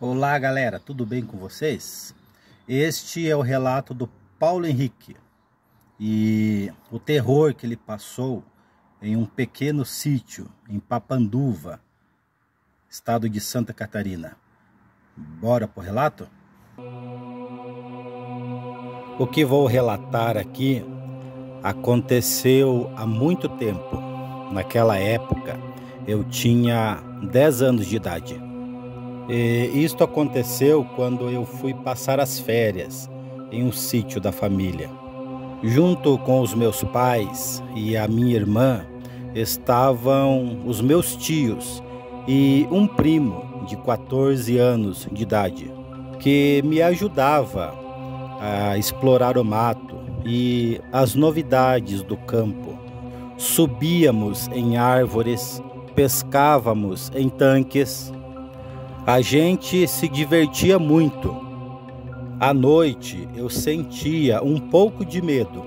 Olá galera, tudo bem com vocês? Este é o relato do Paulo Henrique e o terror que ele passou em um pequeno sítio em Papanduva, estado de Santa Catarina. Bora pro relato? O que vou relatar aqui aconteceu há muito tempo. Naquela época eu tinha 10 anos de idade. E isto aconteceu quando eu fui passar as férias em um sítio da família. Junto com os meus pais e a minha irmã estavam os meus tios e um primo de 14 anos de idade, que me ajudava a explorar o mato e as novidades do campo. Subíamos em árvores, pescávamos em tanques. A gente se divertia muito. À noite eu sentia um pouco de medo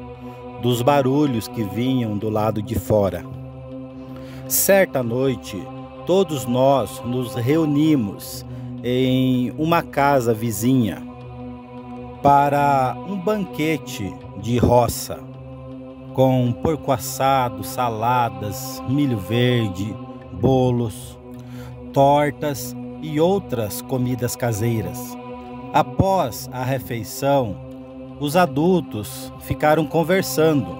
dos barulhos que vinham do lado de fora. Certa noite, todos nós nos reunimos em uma casa vizinha para um banquete de roça, com porco assado, saladas, milho verde, bolos, tortas e outras comidas caseiras. Após a refeição, os adultos ficaram conversando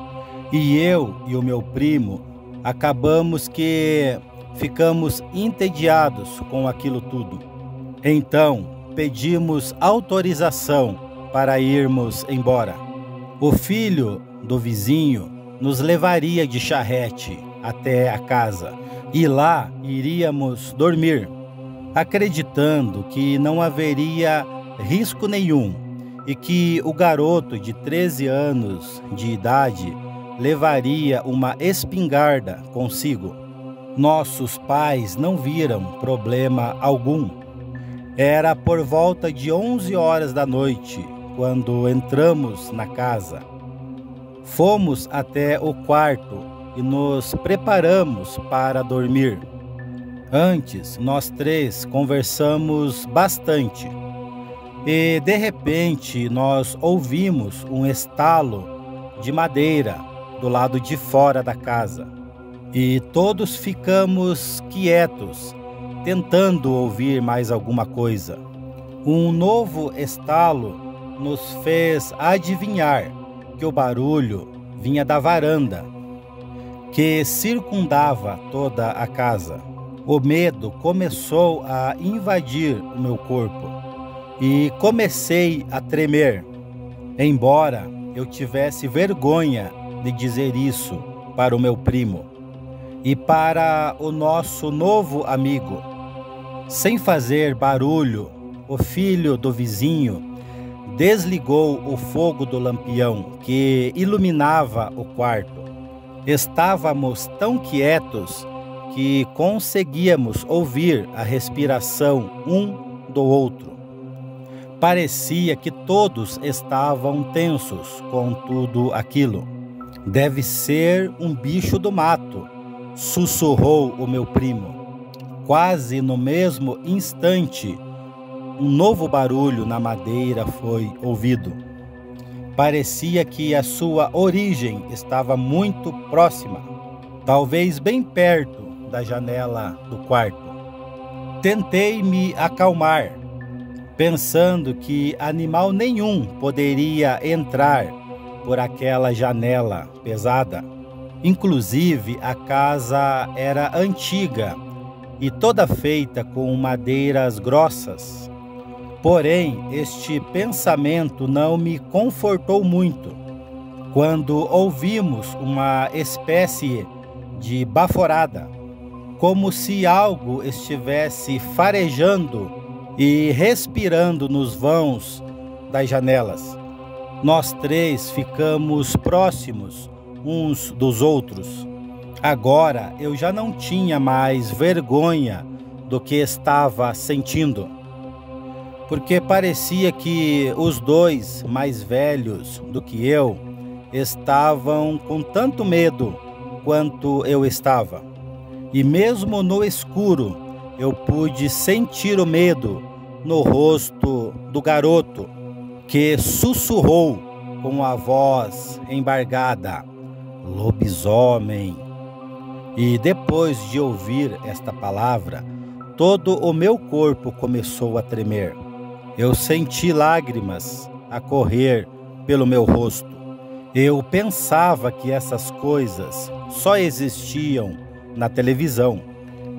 e eu e o meu primo acabamos que ficamos entediados com aquilo tudo. Então, pedimos autorização para irmos embora. O filho do vizinho nos levaria de charrete até a casa e lá iríamos dormir, acreditando que não haveria risco nenhum e que o garoto de 13 anos de idade levaria uma espingarda consigo. Nossos pais não viram problema algum. Era por volta de 11 horas da noite quando entramos na casa. Fomos até o quarto e nos preparamos para dormir. Antes, nós três conversamos bastante e, de repente, nós ouvimos um estalo de madeira do lado de fora da casa e todos ficamos quietos, tentando ouvir mais alguma coisa. Um novo estalo nos fez adivinhar que o barulho vinha da varanda, que circundava toda a casa. O medo começou a invadir o meu corpo e comecei a tremer, embora eu tivesse vergonha de dizer isso para o meu primo e para o nosso novo amigo. Sem fazer barulho, o filho do vizinho desligou o fogo do lampião que iluminava o quarto. Estávamos tão quietos que conseguíamos ouvir a respiração um do outro. Parecia que todos estavam tensos com tudo aquilo. Deve ser um bicho do mato, sussurrou o meu primo. Quase no mesmo instante, um novo barulho na madeira foi ouvido. Parecia que a sua origem estava muito próxima, talvez bem perto da janela do quarto. Tentei me acalmar, pensando que animal nenhum poderia entrar por aquela janela pesada. Inclusive, a casa era antiga e toda feita com madeiras grossas. Porém, este pensamento não me confortou muito quando ouvimos uma espécie de baforada, como se algo estivesse farejando e respirando nos vãos das janelas. Nós três ficamos próximos uns dos outros. Agora eu já não tinha mais vergonha do que estava sentindo, porque parecia que os dois mais velhos do que eu estavam com tanto medo quanto eu estava. E mesmo no escuro, eu pude sentir o medo no rosto do garoto, que sussurrou com a voz embargada: lobisomem. E depois de ouvir esta palavra, todo o meu corpo começou a tremer. Eu senti lágrimas a correr pelo meu rosto. Eu pensava que essas coisas só existiam na televisão.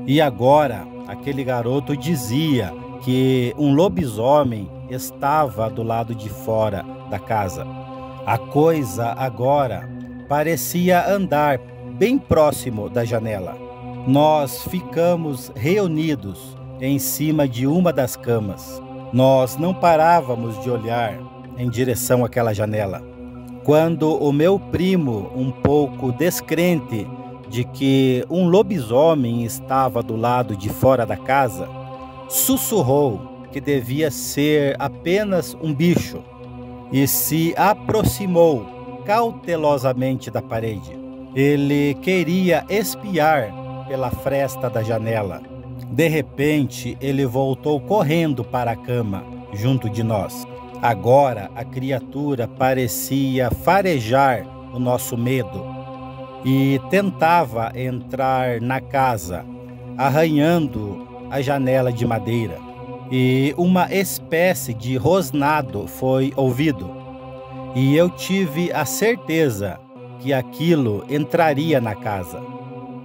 E agora aquele garoto dizia que um lobisomem estava do lado de fora da casa. A coisa agora parecia andar bem próximo da janela. Nós ficamos reunidos em cima de uma das camas. Nós não parávamos de olhar em direção àquela janela. Quando o meu primo, um pouco descrente de que um lobisomem estava do lado de fora da casa, sussurrou que devia ser apenas um bicho e se aproximou cautelosamente da parede. Ele queria espiar pela fresta da janela. De repente, ele voltou correndo para a cama, junto de nós. Agora, a criatura parecia farejar o nosso medo e tentava entrar na casa, arranhando a janela de madeira. E uma espécie de rosnado foi ouvido. E eu tive a certeza que aquilo entraria na casa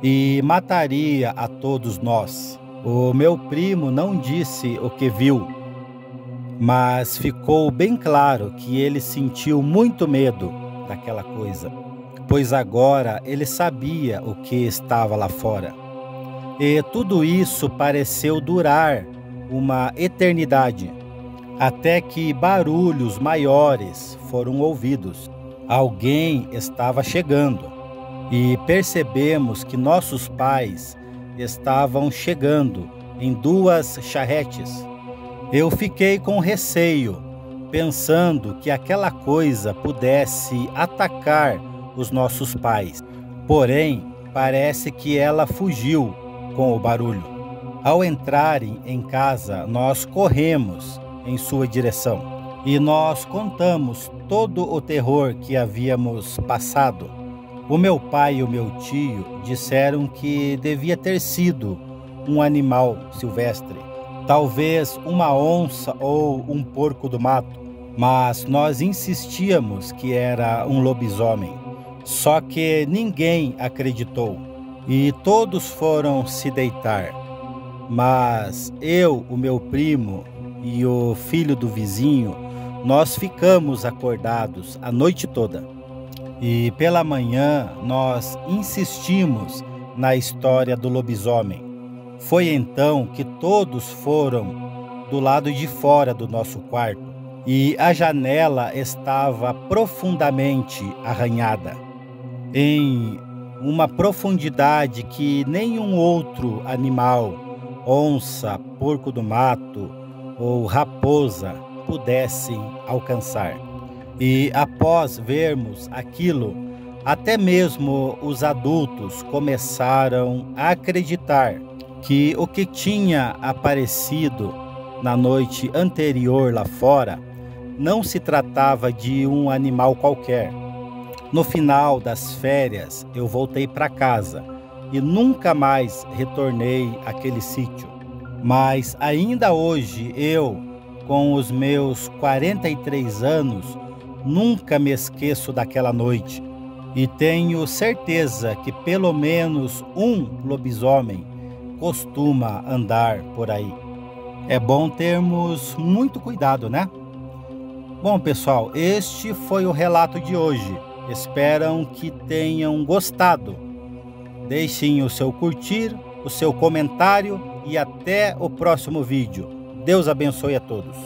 e mataria a todos nós. O meu primo não disse o que viu, mas ficou bem claro que ele sentiu muito medo daquela coisa, pois agora ele sabia o que estava lá fora. E tudo isso pareceu durar uma eternidade, até que barulhos maiores foram ouvidos. Alguém estava chegando e percebemos que nossos pais estavam chegando em 2 charretes. Eu fiquei com receio, pensando que aquela coisa pudesse atacar os nossos pais. Porém, parece que ela fugiu com o barulho. Ao entrarem em casa, nós corremos em sua direção e nós contamos todo o terror que havíamos passado. O meu pai e o meu tio disseram que devia ter sido um animal silvestre, talvez uma onça ou um porco do mato, mas nós insistíamos que era um lobisomem. Só que ninguém acreditou e todos foram se deitar. Mas eu, o meu primo e o filho do vizinho, nós ficamos acordados a noite toda. E pela manhã nós insistimos na história do lobisomem. Foi então que todos foram do lado de fora do nosso quarto e a janela estava profundamente arranhada, em uma profundidade que nenhum outro animal, onça, porco do mato ou raposa, pudessem alcançar. E após vermos aquilo, até mesmo os adultos começaram a acreditar que o que tinha aparecido na noite anterior lá fora não se tratava de um animal qualquer. No final das férias, eu voltei para casa e nunca mais retornei àquele sítio. Mas ainda hoje eu, com os meus 43 anos, nunca me esqueço daquela noite e tenho certeza que pelo menos um lobisomem costuma andar por aí. É bom termos muito cuidado, né? Bom, pessoal, este foi o relato de hoje. Espero que tenham gostado. Deixem o seu curtir, o seu comentário e até o próximo vídeo. Deus abençoe a todos.